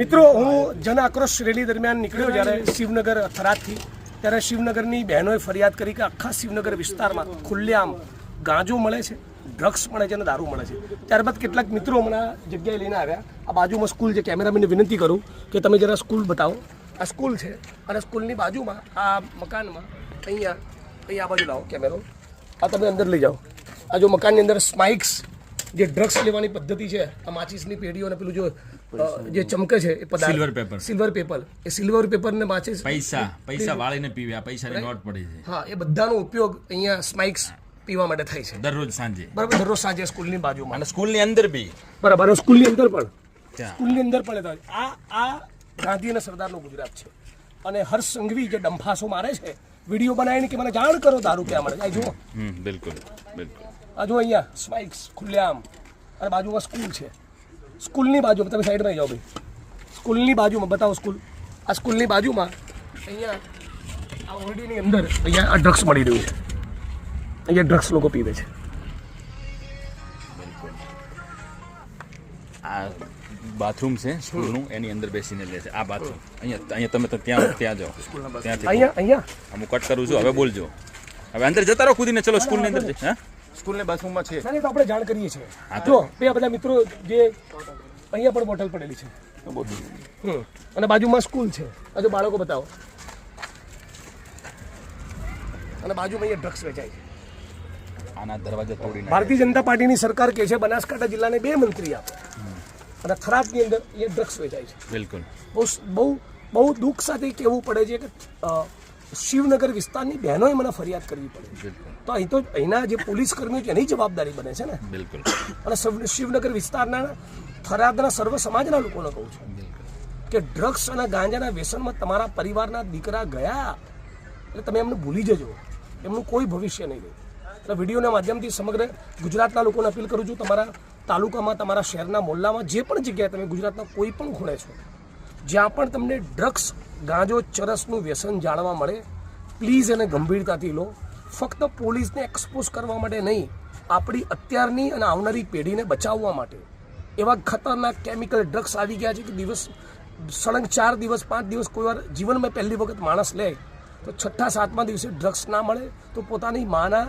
મિત્રો, હું જન આક્રોશ રેલી દરમિયાન નીકળ્યો જ્યારે શિવનગર થરાદથી, ત્યારે શિવનગરની બહેનોએ ફરિયાદ કરી કે આખા શિવનગર વિસ્તારમાં ખુલ્લેઆમ ગાંજો મળે છે, ડ્રગ્સ મળે છે અને દારૂ મળે છે. ત્યારબાદ કેટલાક મિત્રો હમણાં જગ્યાએ લઈને આવ્યા. આ બાજુમાં સ્કૂલ છે. કેમેરામેનને વિનંતી કરું કે તમે જરા સ્કૂલ બતાવો. આ સ્કૂલ છે અને સ્કૂલની બાજુમાં આ મકાનમાં અહીંયા આ બાજુ લાવો કેમેરો. આ તમે અંદર લઈ જાઓ. આ જો મકાનની અંદર સ્માઇક્સ જે ડ્રગ્સ લેવાની પદ્ધતિ છે, આ માચીસની પેઢીઓ અને પેલું જે ચમકે છે એ પદાર્થ સિલ્વર પેપર, એ સિલ્વર પેપર ને માચીસ પૈસા વાળીને પીવે, આ પૈસાની નોટ પડી છે. હા, એ બધાનો ઉપયોગ અહીંયા સ્માઇક્સ પીવા માટે થાય છે દરરોજ સાંજે. બરાબર, દરરોજ સાંજે સ્કૂલની બાજુમાં અને સ્કૂલની અંદર બી બરાબર, સ્કૂલની અંદર પણ આ ગાંધી અને સરદારનું ગુજરાત છે. અને હર્ષ સંઘવી જે ડંફાસો મારે છે, વિડીયો બનાવીને કે મને જાણ કરો દારૂ ક્યાં મળે. આ જુઓ, બિલકુલ બિલકુલ. આ જો અહીંયા સ્માઇક્સ ખુલ્લેઆમ અને બાજુમાં સ્કૂલ છે. સ્કૂલની બાજુમાં તમે સાઈડમાં જાઓ ભાઈ. સ્કૂલની બાજુમાં બતાવો સ્કૂલ. આ સ્કૂલની બાજુમાં અહીંયા આ ઓરડીની અંદર અહીંયા આ ડ્રગ્સ મળી રહ્યું છે. અહીંયા ડ્રગ્સ લોકો પીવે છે. આ બાથરૂમ છે સ્કૂલનું, એની અંદર બેસીને લે છે. આ બાથરૂમ અહીંયા તમે ત્યાં જાઓ, ત્યાંથી અહીંયા હું કટ કરું છું. હવે બોલજો. હવે અંદર જતા રહો કૂદીને. ચલો સ્કૂલની અંદર. હા, સ્કૂલના બાથરૂમમાં છે. તો આપણે જાણ કરીએ છીએ. જો બે બધા મિત્રો જે અહીંયા પણ બોટલ પડેલી છે અને બાજુમાં સ્કૂલ છે. આ જો બાળકો બતાવો. અને બાજુમાં અહીંયા ડ્રગ્સ વેચાય છે. આના દરવાજા તોડીને ભારતીય જનતા પાર્ટીની સરકાર કહે છે બનાસકાંઠા જિલ્લાને 2 મંત્રી આપે અને થરાદની અંદર એ ડ્રગ્સ વેચાય છે. બિલકુલ. બહુ દુઃખ સાથે કહેવું પડે છે કે શિવનગર વિસ્તારની બહેનોએ મને ફરિયાદ કરવી પડે. તો અહીં તો અહીંના જે પોલીસ કર્મીઓ છે એની જવાબદારી બને છે ને. બિલકુલ. અને શિવનગર વિસ્તારના થરાદના સર્વ સમાજના લોકોને કહું છું કે ડ્રગ્સ અને ગાંજાના વ્યસનમાં તમારા પરિવારના દીકરા ગયા એટલે તમે એમને ભૂલી જજો. એમનું કોઈ ભવિષ્ય નહીં રહે. એટલે વિડીયોના માધ્યમથી સમગ્ર ગુજરાતના લોકોને અપીલ કરું છું, તમારા તાલુકામાં, તમારા શહેરના મોહલ્લામાં, જે પણ જગ્યાએ તમે ગુજરાતના કોઈ પણ ખૂણે છો, જ્યાં પણ તમને ડ્રગ્સ, ગાંજો, ચરસનું વ્યસન જાણવા મળે, પ્લીઝ એને ગંભીરતાથી લો. ફક્ત પોલીસને એક્સપોઝ કરવા માટે નહીં, આપણી અત્યારની અને આવનારી પેઢીને બચાવવા માટે. એવા ખતરનાક કેમિકલ ડ્રગ્સ આવી ગયા છે કે સળંગ 4 દિવસ 5 દિવસ કોઈ વાર જીવનમાં પહેલી વખત માણસ લે તો 6થા 7મા દિવસે ડ્રગ્સ ના મળે તો પોતાની માના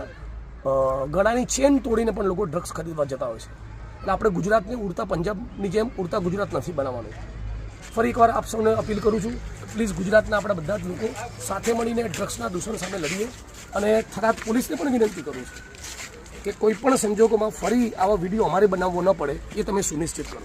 ગળાની ચેન તોડીને પણ લોકો ડ્રગ્સ ખરીદવા જતા હોય છે. એટલે આપણે ગુજરાતને ઉડતા પંજાબની જેમ ઉડતા ગુજરાત નથી બનાવવાનું. ફરી એકવાર આપ સૌને અપીલ કરું છું, પ્લીઝ ગુજરાતના આપણા બધા જ લોકો સાથે મળીને ડ્રગ્સના દૂષણ સામે લડીએ. અને થરાદ પોલીસને પણ વિનંતી કરું છું કે કોઈ પણ સંજોગોમાં ફરી આવા વિડીયો અમારે બનાવવો ન પડે, એ તમે સુનિશ્ચિત કરો.